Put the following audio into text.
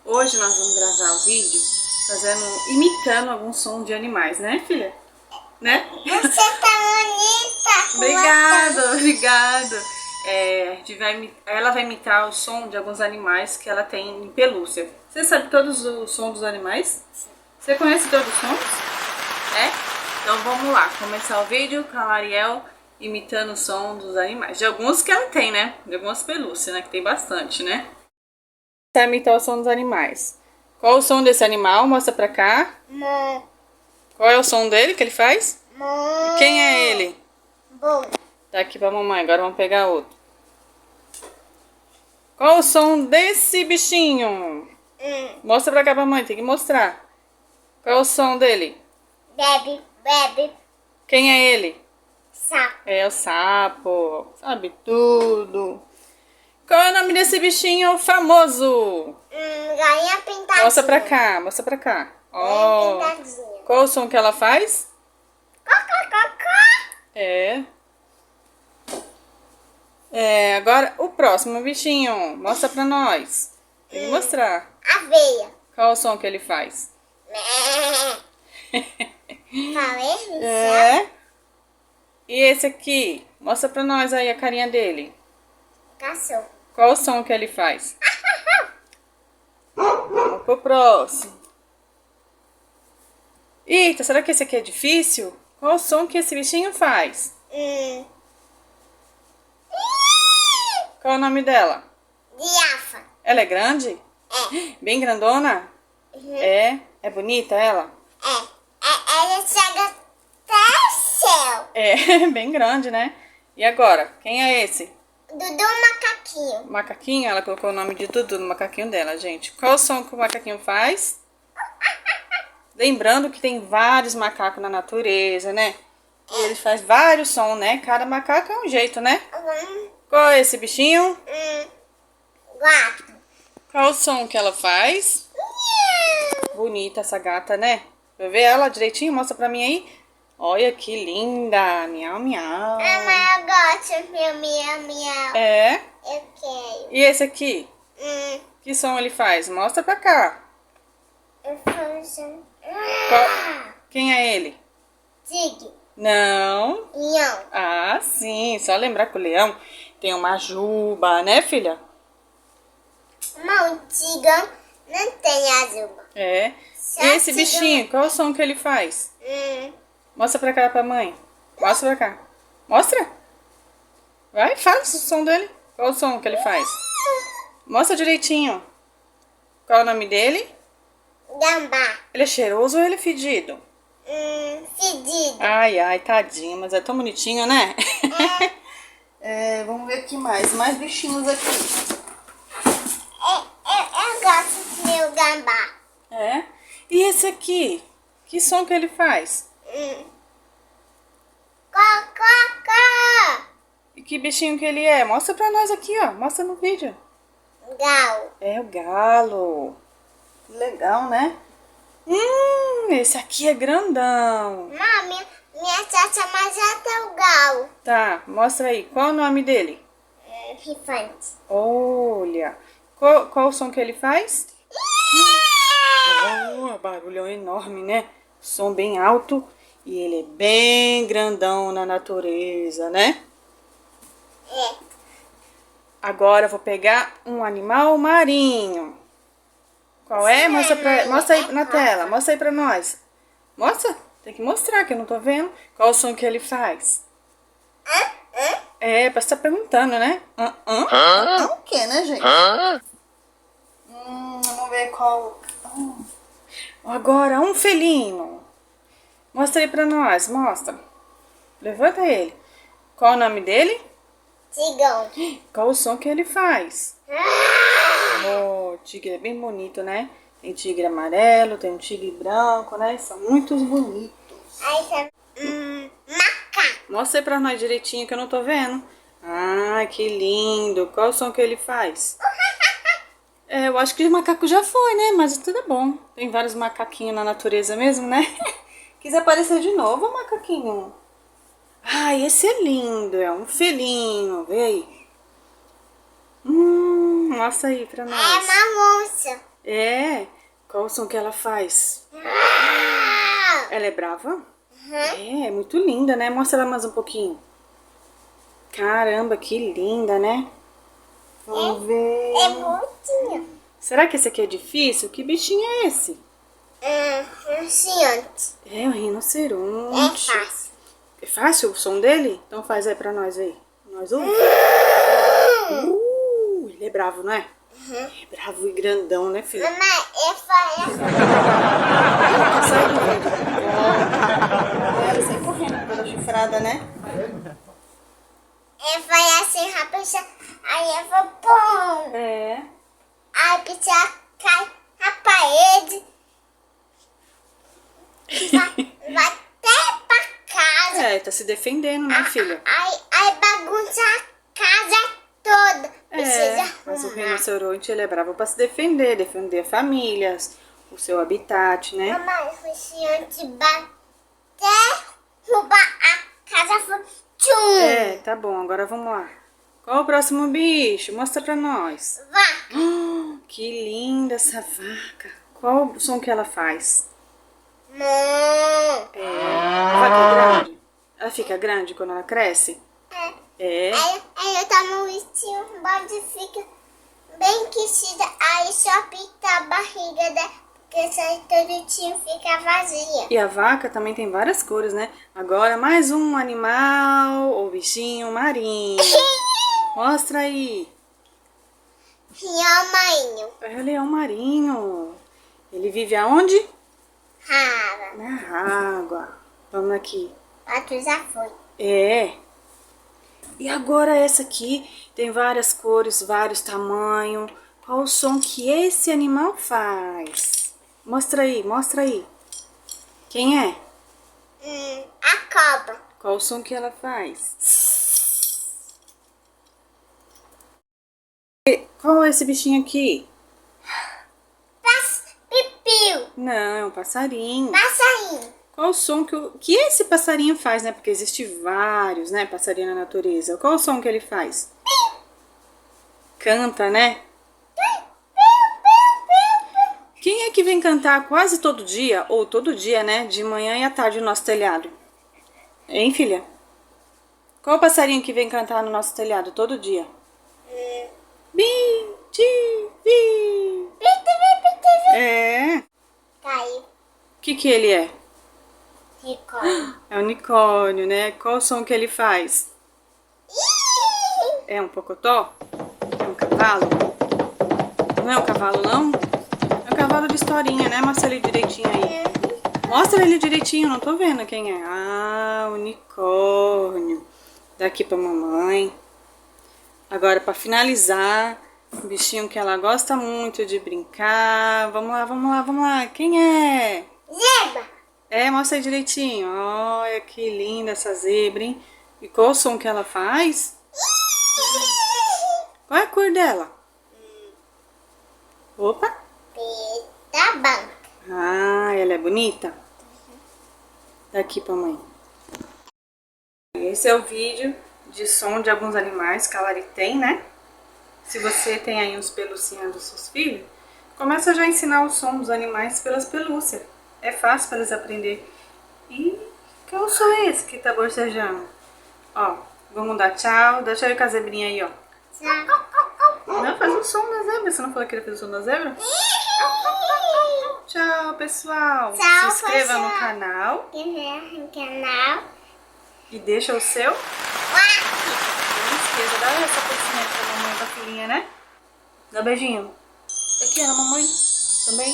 Hoje nós vamos gravar o vídeo imitando algum som de animais, né, filha? Né? Você tá bonita! Obrigado. Ela vai imitar o som de alguns animais que ela tem em pelúcia. Você sabe todos os sons dos animais? Sim. Você conhece todos os sons? É? Então vamos lá, começar o vídeo com a Mariel imitando o som dos animais. De alguns que ela tem, né? De algumas pelúcias, né? Que tem bastante, né? Vai imitar o som dos animais. Qual o som desse animal? Mostra pra cá. Mo. Qual é o som dele que ele faz? Mo. E quem é ele? Bom. Tá aqui pra mamãe, agora vamos pegar outro. Qual o som desse bichinho? Mostra pra cá pra mãe, tem que mostrar. Qual é o som dele? Bebe, bebe. Quem é ele? Sapo. É o sapo, sabe tudo. Qual é o nome desse bichinho famoso? Galinha pintadinha. Mostra pra cá. Galinha Ó, pintadinha. qual o som que ela faz? Cocô. É, agora o próximo bichinho, mostra pra nós. Tem que mostrar. Aveia. Qual o som que ele faz? Falei? É. E esse aqui, mostra pra nós aí a carinha dele. Cachorro. Qual o som que ele faz? Vamos pro próximo. Eita, será que esse aqui é difícil? Qual o som que esse bichinho faz? Qual é o nome dela? Girafa. Ela é grande? É. Bem grandona? É bonita ela? Ela chega até o céu. É, bem grande, né? E agora, quem é esse? Dudu macaquinho. Macaquinho? Ela colocou o nome de Dudu no macaquinho dela, gente. Qual o som que o macaquinho faz? Lembrando que tem vários macacos na natureza, né? E ele faz vários sons, né? Cada macaco é um jeito, né? Qual é esse bichinho? Gato. Qual o som que ela faz? Bonita essa gata, né? Deixa eu ver ela direitinho, mostra pra mim aí. Olha que linda. Miau, miau. Mas eu gosto, miau, miau. É? Eu quero. E esse aqui? Que som ele faz? Mostra pra cá. Eu faço. Quem é ele? Tigre. Não. Leão. Ah, sim. Só lembrar que o leão tem uma juba, né, filha? Mas o tigre não tem azul. É. Só E esse tigre. bichinho, qual o som que ele faz? Hum. Mostra pra cá pra mãe. Mostra pra cá. Mostra. Vai, fala o som dele. Qual o som que ele faz? Mostra direitinho. Qual é o nome dele? Gambá. Ele é cheiroso ou ele é fedido? Fedido. Ai, ai, tadinho, mas é tão bonitinho, né? Vamos ver o que mais. Mais bichinhos aqui. Eu gosto do meu gambá. É? E esse aqui? Que som que ele faz? Cocô. E que bichinho que ele é? Mostra pra nós aqui, ó. Mostra no vídeo. Gal. É o galo. Que legal, né? Esse aqui é grandão. Mami, minha tata mais é o gal. Tá, mostra aí. Qual é o nome dele? Rifante. Olha. Qual o som que ele faz? Oh, barulhão enorme, né? Som bem alto. E ele é bem grandão na natureza, né? Agora eu vou pegar um animal marinho. Qual é? Mostra aí na tela. Mostra aí pra nós. Mostra? Tem que mostrar que eu não tô vendo. Qual o som que ele faz? É, pra você tá perguntando, né? O que, né, gente? Vamos ver qual... Agora, um felino. Mostra aí pra nós, mostra. Levanta ele. Qual o nome dele? Tigão. Qual o som que ele faz? O tigre é bem bonito, né? Tem tigre amarelo, tem um tigre branco, né? São muito bonitos. Aí você... Macaco. Mostra aí pra nós direitinho que eu não tô vendo. Ah, que lindo. Qual o som que ele faz? Eu acho que o macaco já foi, né? Mas tudo é bom. Tem vários macaquinhos na natureza mesmo, né? Quis aparecer de novo, macaquinho. Ai, esse é lindo. É um felinho. Vê aí. Mostra aí pra nós. É uma onça. É. Qual o som que ela faz? Ela é brava? É muito linda, né? Mostra ela mais um pouquinho. Caramba, que linda, né? Vamos ver. É bonitinho. Será que esse aqui é difícil? Que bichinho é esse? Rinoceronte. É um É rinoceronte. fácil. É fácil o som dele? Então faz aí pra nós aí. Nós ouvimos. Ele é bravo, não é? É bravo e grandão, né, filho? Mamãe, é fácil. Sai do vídeo. Ela sai correndo pela chifrada, né? É vai assim, rapaz. Aí eu vou pum. É. Aí a pessoa cai na parede. Vai até pra casa. É, tá se defendendo, né, filha? Aí bagunça a casa toda. Precisa Mas o arrumar. rinoceronte, ele é bravo pra se defender. Defender famílias, o seu habitat, né? Mamãe, o rinoceronte bater, roubar a casa. Foi tchum. É, tá bom. Agora vamos lá. Qual o próximo bicho? Mostra pra nós. Vaca. Que linda essa vaca. Qual o som que ela faz? Mãe. A vaca é grande? Ela fica grande quando ela cresce? É. Aí eu tomo um vestido, o bode fica bem aquecida. Aí só pinta a barriga dela, porque só todinho fica vazia. E a vaca também tem várias cores, né? Agora mais um animal ou bichinho marinho. Mostra aí. Rio marinho. É o leão marinho. Ele vive aonde? Rara. Na água. Vamos aqui. Outro já foi. É. E agora essa aqui tem várias cores, vários tamanhos. Qual o som que esse animal faz? Mostra aí, mostra aí. Quem é? A cobra. Qual o som que ela faz? Qual é esse bichinho aqui? Pipiu. Não, é um passarinho. Passarinho. Qual o som que esse passarinho faz, né? Porque existem vários, né, passarinhos na natureza. Qual o som que ele faz? Canta, né? Quem é que vem cantar quase todo dia, ou todo dia, né, de manhã e à tarde no nosso telhado? Hein, filha? Qual o passarinho que vem cantar no nosso telhado todo dia? Bi, ti, vi. É. Caiu. O que ele é? Ficou. É um unicórnio, né? Qual o som que ele faz? É um pocotó? É um cavalo? Não é um cavalo, não? É um cavalo de historinha, né? Mostra ele direitinho aí. Mostra ele direitinho, não tô vendo quem é. Ah, unicórnio. Daqui pra mamãe. Agora, pra finalizar, um bichinho que ela gosta muito de brincar. Vamos lá, vamos lá, vamos lá. Quem é? Zebra. É, mostra aí direitinho. Olha que linda essa zebra, hein? E qual o som que ela faz? Qual é a cor dela? Opa! Preta branca. Ah, ela é bonita? Daqui pra mãe. Esse é o vídeo de som de alguns animais que a Lari tem, né? Se você tem aí uns pelucinhos dos seus filhos, começa já a ensinar o som dos animais pelas pelúcias. É fácil para eles aprenderem. E qual som é esse que tá bocejando? Ó, vamos dar tchau. Dá tchau com a zebrinha aí, ó. Não, faz o som da zebra. Você não falou que ele fez o som da zebra? Tchau, pessoal. Tchau, Se inscreva pessoal. no canal No canal. e deixa o seu. Não esqueça, dá essa forcinha pra mamãe e pra filhinha, né? Dá um beijinho. Aqui, Ana, mamãe. Também.